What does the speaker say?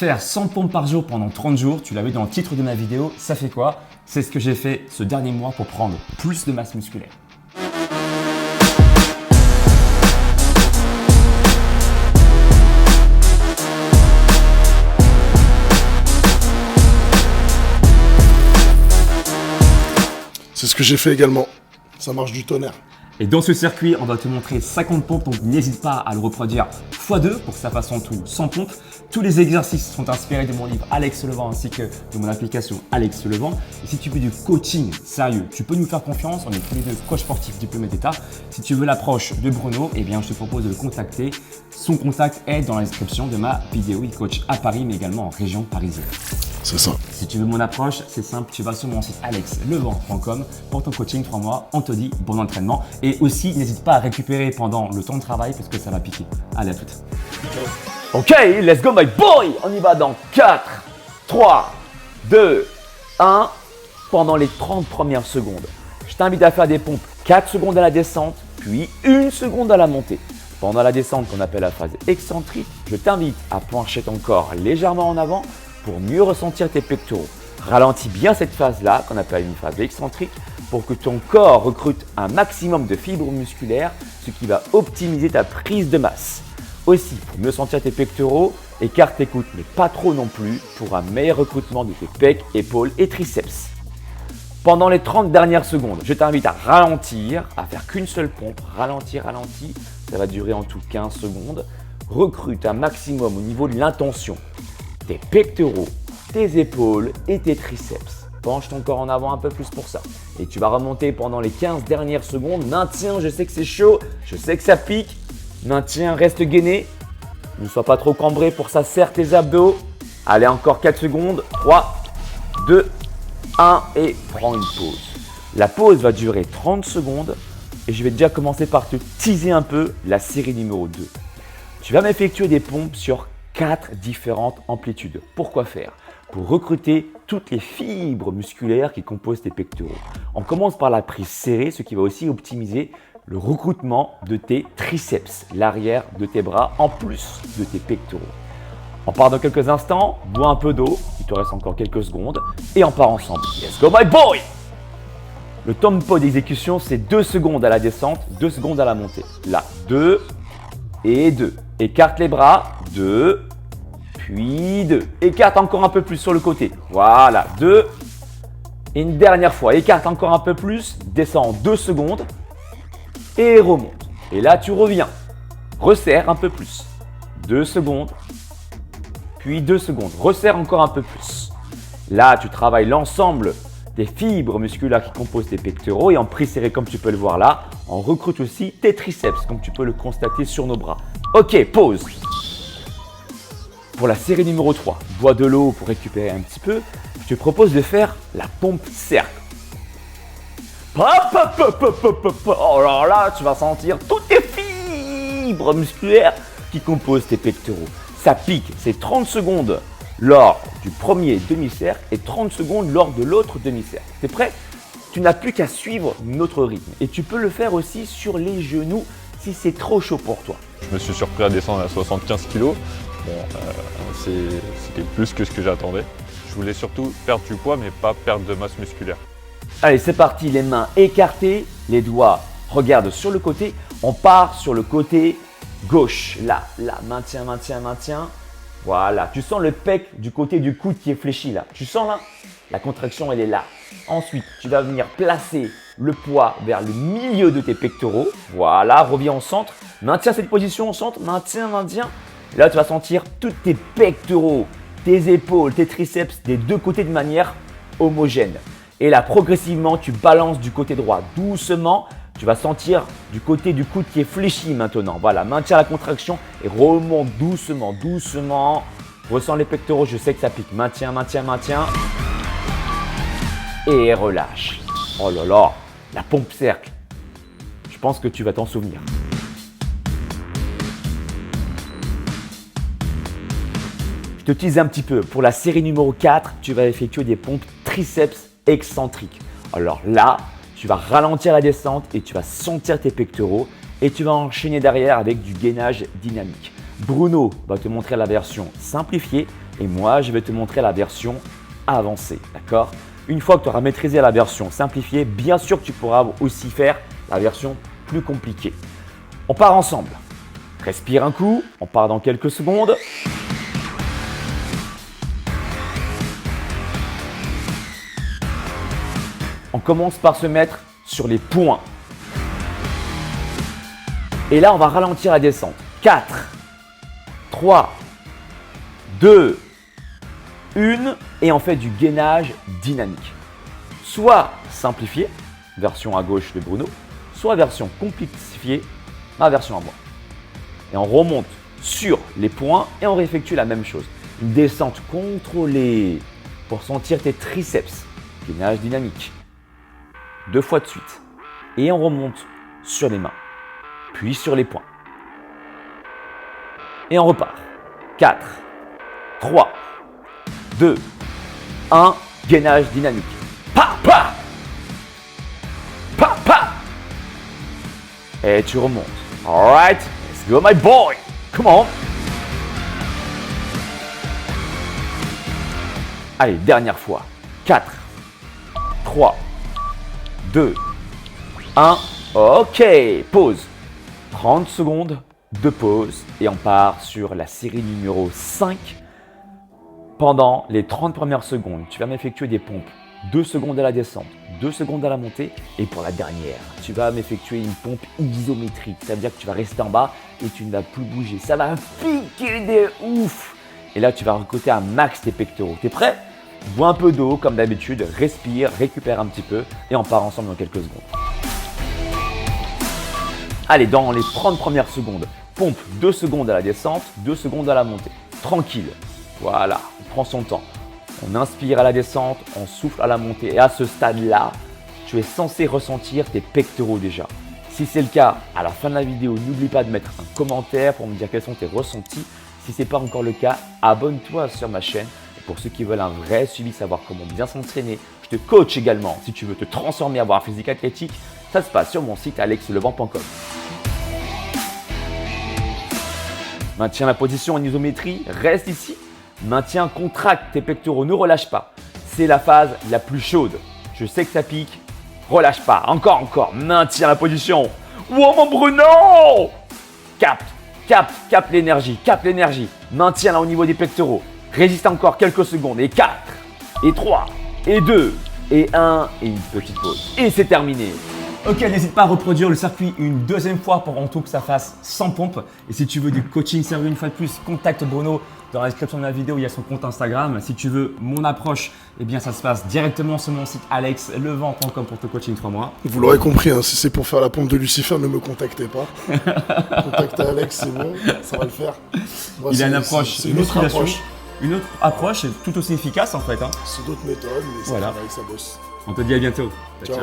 Faire 100 pompes par jour pendant 30 jours, tu l'as vu dans le titre de ma vidéo, ça fait quoi? C'est ce que j'ai fait ce dernier mois pour prendre plus de masse musculaire. C'est ce que j'ai fait également. Ça marche du tonnerre. Et dans ce circuit, on va te montrer 50 pompes, donc n'hésite pas à le reproduire x2 pour que ça fasse en tout 100 pompes. Tous les exercices sont inspirés de mon livre Alex Levent ainsi que de mon application Alex Levent. Et si tu veux du coaching sérieux, tu peux nous faire confiance. On est tous les deux coachs sportifs diplômés d'État. Si tu veux l'approche de Bruno, eh bien, je te propose de le contacter. Son contact est dans la description de ma vidéo. Il coach à Paris, mais également en région parisienne. C'est ça. Si tu veux mon approche, c'est simple, tu vas sur mon site alexlevent.com pour ton coaching 3 mois, on te dit bon entraînement. Et aussi, n'hésite pas à récupérer pendant le temps de travail parce que ça va piquer. Allez, à toutes. Ok, let's go my boy. On y va dans 4, 3, 2, 1. Pendant les 30 premières secondes, je t'invite à faire des pompes 4 secondes à la descente, puis 1 seconde à la montée. Pendant la descente qu'on appelle la phase excentrique, je t'invite à pencher ton corps légèrement en avant pour mieux ressentir tes pectoraux. Ralentis bien cette phase-là, qu'on appelle une phase excentrique, pour que ton corps recrute un maximum de fibres musculaires, ce qui va optimiser ta prise de masse. Aussi, pour mieux sentir tes pectoraux, écarte tes coudes, mais pas trop non plus, pour un meilleur recrutement de tes pecs, épaules et triceps. Pendant les 30 dernières secondes, je t'invite à ralentir, à faire qu'une seule pompe, ralentir, ça va durer en tout 15 secondes. Recrute un maximum au niveau de l'intention. Tes pectoraux, tes épaules et tes triceps. Penche ton corps en avant un peu plus pour ça. Et tu vas remonter pendant les 15 dernières secondes. Maintiens, je sais que c'est chaud, je sais que ça pique. Maintiens, reste gainé. Ne sois pas trop cambré pour ça, serre tes abdos. Allez, encore 4 secondes. 3, 2, 1 et prends une pause. La pause va durer 30 secondes et je vais déjà commencer par te teaser un peu la série numéro 2. Tu vas m'effectuer des pompes sur 4 différentes amplitudes. Pourquoi faire? Pour recruter toutes les fibres musculaires qui composent tes pectoraux. On commence par la prise serrée, ce qui va aussi optimiser le recrutement de tes triceps, l'arrière de tes bras, en plus de tes pectoraux. On part dans quelques instants, bois un peu d'eau, il te reste encore quelques secondes, et on part ensemble. Let's go my boy! Le tempo d'exécution, c'est 2 secondes à la descente, 2 secondes à la montée. Là, 2 et 2. Écarte les bras, 2, puis 2. Écarte encore un peu plus sur le côté. Voilà, 2. Et une dernière fois, écarte encore un peu plus, descends 2 secondes et remonte. Et là, tu reviens. Resserre un peu plus. 2 secondes, puis 2 secondes. Resserre encore un peu plus. Là, tu travailles l'ensemble des fibres musculaires qui composent tes pectoraux et en prise serrée, comme tu peux le voir là, on recrute aussi tes triceps, comme tu peux le constater sur nos bras. Ok, pause. Pour la série numéro 3, bois de l'eau pour récupérer un petit peu, je te propose de faire la pompe cercle. Oh là là, tu vas sentir toutes tes fibres musculaires qui composent tes pectoraux. Ça pique, c'est 30 secondes lors du premier demi-cercle et 30 secondes lors de l'autre demi-cercle. T'es prêt? Tu n'as plus qu'à suivre notre rythme et tu peux le faire aussi sur les genoux si c'est trop chaud pour toi. Je me suis surpris à descendre à 75 kg. Bon, c'était plus que ce que j'attendais. Je voulais surtout perdre du poids mais pas perdre de masse musculaire. Allez, c'est parti, les mains écartées, les doigts regardent sur le côté. On part sur le côté gauche. Là, maintiens. Voilà, tu sens le pec du côté du coude qui est fléchi là. Tu sens là? La contraction, elle est là. Ensuite, tu vas venir placer le poids vers le milieu de tes pectoraux. Voilà, reviens au centre. Maintiens cette position au centre. Maintiens. Là, tu vas sentir tous tes pectoraux, tes épaules, tes triceps des deux côtés de manière homogène. Et là, progressivement, tu balances du côté droit doucement. Tu vas sentir du côté du coude qui est fléchi maintenant. Voilà, maintiens la contraction et remonte doucement. Ressens les pectoraux, je sais que ça pique. Maintiens. Et relâche. Oh là là, la pompe cercle. Je pense que tu vas t'en souvenir. Je te tease un petit peu. Pour la série numéro 4, tu vas effectuer des pompes triceps excentriques. Alors là, tu vas ralentir la descente et tu vas sentir tes pectoraux et tu vas enchaîner derrière avec du gainage dynamique. Bruno va te montrer la version simplifiée et moi, je vais te montrer la version avancée, d'accord? Une fois que tu auras maîtrisé la version simplifiée, bien sûr que tu pourras aussi faire la version plus compliquée. On part ensemble. Respire un coup, on part dans quelques secondes. On commence par se mettre sur les points. Et là, on va ralentir la descente. 4, 3, 2, 1 et on fait du gainage dynamique. Soit simplifié, version à gauche de Bruno, soit version complexifiée, ma version à moi. Et on remonte sur les points et on réeffectue la même chose. Une descente contrôlée pour sentir tes triceps. Gainage dynamique. 2 fois de suite. Et on remonte sur les mains, puis sur les poings. Et on repart. 4, 3, 2, 1, gainage dynamique. Pa, pa! Pa, pa! Et tu remontes. Alright, let's go my boy! Come on! Allez, dernière fois. 4, 3, 2, 1. Ok, pause. 30 secondes de pause et on part sur la série numéro 5. Pendant les 30 premières secondes, tu vas m'effectuer des pompes. 2 secondes à la descente, 2 secondes à la montée. Et pour la dernière, tu vas m'effectuer une pompe isométrique. Ça veut dire que tu vas rester en bas et tu ne vas plus bouger. Ça va piquer des ouf. Et là, tu vas recruter un max tes pectoraux. T'es prêt? Bois un peu d'eau comme d'habitude, respire, récupère un petit peu et on part ensemble dans quelques secondes. Allez, dans les 30 premières secondes, pompe 2 secondes à la descente, 2 secondes à la montée. Tranquille. Voilà, on prend son temps. On inspire à la descente, on souffle à la montée. Et à ce stade-là, tu es censé ressentir tes pectoraux déjà. Si c'est le cas, à la fin de la vidéo, n'oublie pas de mettre un commentaire pour me dire quels sont tes ressentis. Si ce n'est pas encore le cas, abonne-toi sur ma chaîne. Et pour ceux qui veulent un vrai suivi, savoir comment bien s'entraîner, je te coach également. Si tu veux te transformer, avoir un physique athlétique, ça se passe sur mon site alexlevent.com. Maintiens la position en isométrie, reste ici. Maintiens, contracte tes pectoraux, ne relâche pas. C'est la phase la plus chaude. Je sais que ça pique, relâche pas. Encore, maintiens la position. Wow mon Bruno! Capte l'énergie, Maintiens-la au niveau des pectoraux. Résiste encore quelques secondes. Et 4, et 3, et 2, et 1, et une petite pause. Et c'est terminé. Ok, n'hésite pas à reproduire le circuit une deuxième fois pour en tout que ça fasse 100 pompes. Et si tu veux du coaching sérieux une fois de plus, contacte Bruno dans la description de la vidéo, il y a son compte Instagram. Si tu veux mon approche, eh bien ça se passe directement sur mon site alexlevent.com pour te coaching 3 mois. Vous l'aurez compris, hein, si c'est pour faire la pompe de Lucifer, ne me contactez pas. Contactez Alex, c'est bon, ça va le faire. Moi, Il a une approche, c'est une autre approche. Une autre approche tout aussi efficace en fait. C'est d'autres méthodes, mais ça Voilà. travaille, ça bosse. On te dit à bientôt. Ciao.